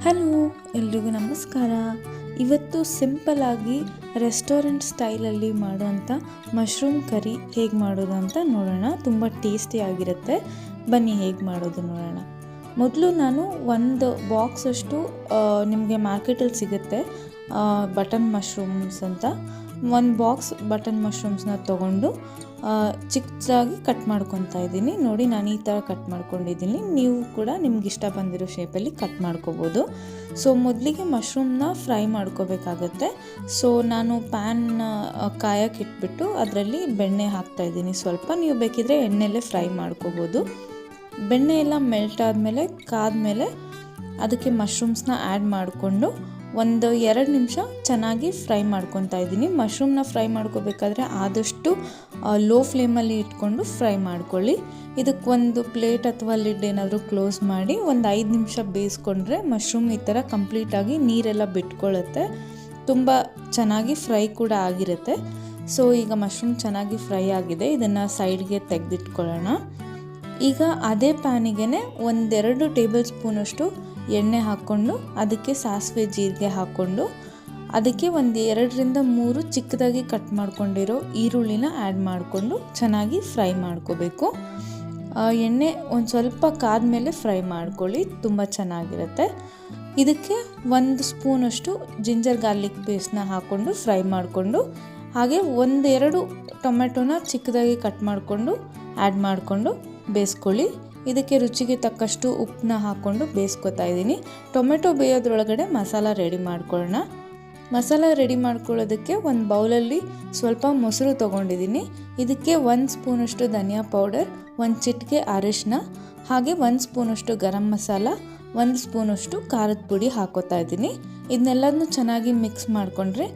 Hello, ಎಲ್ರಿಗೂ ನಮಸ್ಕಾರ. ಇವತ್ತು ಸಿಂಪಲ್ಲಾಗಿ ರೆಸ್ಟೋರೆಂಟ್ ಸ್ಟೈಲಲ್ಲಿ ಮಾಡುವಂಥ ಮಶ್ರೂಮ್ ಕರಿ ಹೇಗೆ ಮಾಡೋದು ಅಂತ ನೋಡೋಣ. ತುಂಬ ಟೇಸ್ಟಿಯಾಗಿರುತ್ತೆ. ಬನ್ನಿ ಹೇಗೆ ಮಾಡೋದು ನೋಡೋಣ. ಮೊದಲು ನಾನು ಒಂದು ಬಾಕ್ಸಷ್ಟು ನಿಮಗೆ ಮಾರ್ಕೆಟಲ್ಲಿ ಸಿಗುತ್ತೆ ಬಟನ್ ಮಶ್ರೂಮ್ಸ್ ಅಂತ. ಒಂದು ಬಾಕ್ಸ್ ಬಟನ್ ಮಶ್ರೂಮ್ಸ್ನ ತೊಗೊಂಡು ಚಿಕ್ಕದಾಗಿ ಕಟ್ ಮಾಡ್ಕೊತಾ ಇದ್ದೀನಿ. ನೋಡಿ, ನಾನು ಈ ಥರ ಕಟ್ ಮಾಡ್ಕೊಂಡಿದ್ದೀನಿ. ನೀವು ಕೂಡ ನಿಮ್ಗೆ ಇಷ್ಟ ಬಂದಿರೋ ಶೇಪಲ್ಲಿ ಕಟ್ ಮಾಡ್ಕೋಬೋದು. ಸೊ ಮೊದಲಿಗೆ ಮಶ್ರೂಮ್ನ ಫ್ರೈ ಮಾಡ್ಕೋಬೇಕಾಗತ್ತೆ. ಸೊ ನಾನು ಪ್ಯಾನ್ ಕಾಯಕ್ಕೆ ಇಟ್ಬಿಟ್ಟು ಅದರಲ್ಲಿ ಬೆಣ್ಣೆ ಹಾಕ್ತಾಯಿದ್ದೀನಿ ಸ್ವಲ್ಪ. ನೀವು ಬೇಕಿದ್ರೆ ಎಣ್ಣೆಲ್ಲೇ ಫ್ರೈ ಮಾಡ್ಕೋಬೋದು. ಬೆಣ್ಣೆ ಎಲ್ಲ ಮೆಲ್ಟ್ ಆದಮೇಲೆ ಕಾದ್ಮೇಲೆ ಅದಕ್ಕೆ ಮಶ್ರೂಮ್ಸ್ನ ಆ್ಯಡ್ ಮಾಡಿಕೊಂಡು ಒಂದು 2 ನಿಮಿಷ ಚೆನ್ನಾಗಿ ಫ್ರೈ ಮಾಡ್ಕೊತಾ ಇದ್ದೀನಿ. ಮಶ್ರೂಮ್ನ ಫ್ರೈ ಮಾಡ್ಕೋಬೇಕಾದ್ರೆ ಆದಷ್ಟು ಲೋ ಫ್ಲೇಮಲ್ಲಿ ಇಟ್ಕೊಂಡು ಫ್ರೈ ಮಾಡ್ಕೊಳ್ಳಿ. ಇದಕ್ಕೆ ಒಂದು ಪ್ಲೇಟ್ ಅಥವಾ ಲಿಡ್ ಏನಾದರೂ ಕ್ಲೋಸ್ ಮಾಡಿ ಒಂದು 5 ನಿಮಿಷ ಬೇಯಿಸ್ಕೊಂಡ್ರೆ ಮಶ್ರೂಮ್ ಈ ಥರ ಕಂಪ್ಲೀಟಾಗಿ ನೀರೆಲ್ಲ ಬಿಟ್ಕೊಳ್ಳುತ್ತೆ. ತುಂಬ ಚೆನ್ನಾಗಿ ಫ್ರೈ ಕೂಡ ಆಗಿರುತ್ತೆ. ಸೊ ಈಗ ಮಶ್ರೂಮ್ ಚೆನ್ನಾಗಿ ಫ್ರೈ ಆಗಿದೆ. ಇದನ್ನು ಸೈಡ್ಗೆ ತೆಗೆದಿಟ್ಕೊಳ್ಳೋಣ. ಈಗ ಅದೇ ಪ್ಯಾನಿಗೆ 1-2 ಟೇಬಲ್ ಸ್ಪೂನಷ್ಟು ಎಣ್ಣೆ ಹಾಕ್ಕೊಂಡು ಅದಕ್ಕೆ ಸಾಸಿವೆ ಜೀರಿಗೆ ಹಾಕ್ಕೊಂಡು ಅದಕ್ಕೆ 2-3 ಚಿಕ್ಕದಾಗಿ ಕಟ್ ಮಾಡ್ಕೊಂಡಿರೋ ಈರುಳ್ಳಿನ ಆ್ಯಡ್ ಮಾಡಿಕೊಂಡು ಚೆನ್ನಾಗಿ ಫ್ರೈ ಮಾಡ್ಕೋಬೇಕು. ಎಣ್ಣೆ ಒಂದು ಸ್ವಲ್ಪ ಕಾದ್ಮೇಲೆ ಫ್ರೈ ಮಾಡ್ಕೊಳ್ಳಿ, ತುಂಬ ಚೆನ್ನಾಗಿರುತ್ತೆ. ಇದಕ್ಕೆ 1 ಸ್ಪೂನಷ್ಟು ಜಿಂಜರ್ ಗಾರ್ಲಿಕ್ ಪೇಸ್ಟ್ನ ಹಾಕ್ಕೊಂಡು ಫ್ರೈ ಮಾಡಿಕೊಂಡು ಹಾಗೆ 1-2 ಟೊಮೆಟೊನ ಚಿಕ್ಕದಾಗಿ ಕಟ್ ಮಾಡಿಕೊಂಡು ಆ್ಯಡ್ ಮಾಡಿಕೊಂಡು ಬೇಯಿಸ್ಕೊಳ್ಳಿ. ಇದಕ್ಕೆ ರುಚಿಗೆ ತಕ್ಕಷ್ಟು ಉಪ್ಪನ್ನ ಹಾಕ್ಕೊಂಡು ಬೇಯಿಸ್ಕೊತಾ ಇದ್ದೀನಿ. ಟೊಮೆಟೊ ಬೇಯೋದ್ರೊಳಗಡೆ ಮಸಾಲ ರೆಡಿ ಮಾಡ್ಕೊಳ್ಳೋಣ. ಮಸಾಲ ರೆಡಿ ಮಾಡ್ಕೊಳ್ಳೋದಕ್ಕೆ ಒಂದು ಬೌಲಲ್ಲಿ ಸ್ವಲ್ಪ ಮೊಸರು ತೊಗೊಂಡಿದ್ದೀನಿ. ಇದಕ್ಕೆ 1 ಸ್ಪೂನಷ್ಟು ಧನಿಯಾ ಪೌಡರ್, 1 ಚಿಟಿಕೆ ಅರಿಶಿನ, ಹಾಗೆ 1 ಸ್ಪೂನಷ್ಟು ಗರಂ ಮಸಾಲ, 1 ಸ್ಪೂನಷ್ಟು ಖಾರದ ಪುಡಿ ಹಾಕೋತಾ ಇದ್ದೀನಿ. ಇದನ್ನೆಲ್ಲದನ್ನು ಚೆನ್ನಾಗಿ ಮಿಕ್ಸ್ ಮಾಡಿಕೊಂಡ್ರೆ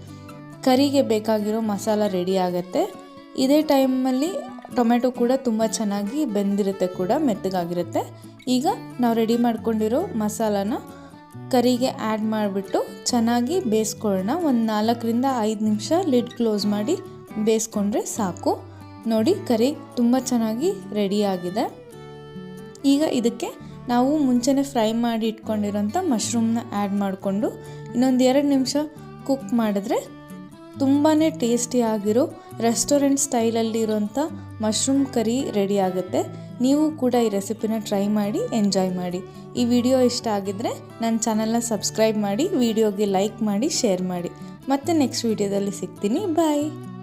ಕರಿಗೆ ಬೇಕಾಗಿರೋ ಮಸಾಲ ರೆಡಿ ಆಗುತ್ತೆ. ಇದೇ ಟೈಮಲ್ಲಿ ಟೊಮೆಟೊ ಕೂಡ ತುಂಬ ಚೆನ್ನಾಗಿ ಬೆಂದಿರುತ್ತೆ, ಕೂಡ ಮೆತ್ತಗಾಗಿರುತ್ತೆ. ಈಗ ನಾವು ರೆಡಿ ಮಾಡ್ಕೊಂಡಿರೋ ಮಸಾಲಾನ ಕರಿಗೆ ಆ್ಯಡ್ ಮಾಡಿಬಿಟ್ಟು ಚೆನ್ನಾಗಿ ಬೇಯಿಸ್ಕೊಳ್ಳೋಣ. ಒಂದು 4-5 ನಿಮಿಷ ಲಿಡ್ ಕ್ಲೋಸ್ ಮಾಡಿ ಬೇಯಿಸ್ಕೊಂಡ್ರೆ ಸಾಕು. ನೋಡಿ, ಕರಿ ತುಂಬ ಚೆನ್ನಾಗಿ ರೆಡಿಯಾಗಿದೆ. ಈಗ ಇದಕ್ಕೆ ನಾವು ಮುಂಚೆನೇ ಫ್ರೈ ಮಾಡಿ ಇಟ್ಕೊಂಡಿರೋಂಥ ಮಶ್ರೂಮ್ನ ಆ್ಯಡ್ ಮಾಡಿಕೊಂಡು ಇನ್ನೊಂದು 2 ನಿಮಿಷ ಕುಕ್ ಮಾಡಿದ್ರೆ ತುಂಬಾ ಟೇಸ್ಟಿಯಾಗಿರೋ ರೆಸ್ಟೋರೆಂಟ್ ಸ್ಟೈಲಲ್ಲಿ ಇರೋಂಥ ಮಶ್ರೂಮ್ ಕರಿ ರೆಡಿ ಆಗುತ್ತೆ. ನೀವು ಕೂಡ ಈ ರೆಸಿಪಿನ ಟ್ರೈ ಮಾಡಿ ಎಂಜಾಯ್ ಮಾಡಿ. ಈ ವಿಡಿಯೋ ಇಷ್ಟ ಆಗಿದ್ದರೆ ನನ್ನ ಚಾನಲ್ನ ಸಬ್ಸ್ಕ್ರೈಬ್ ಮಾಡಿ, ವಿಡಿಯೋಗೆ ಲೈಕ್ ಮಾಡಿ, ಶೇರ್ ಮಾಡಿ. ಮತ್ತೆ ನೆಕ್ಸ್ಟ್ ವಿಡಿಯೋದಲ್ಲಿ ಸಿಗ್ತೀನಿ. ಬಾಯ್.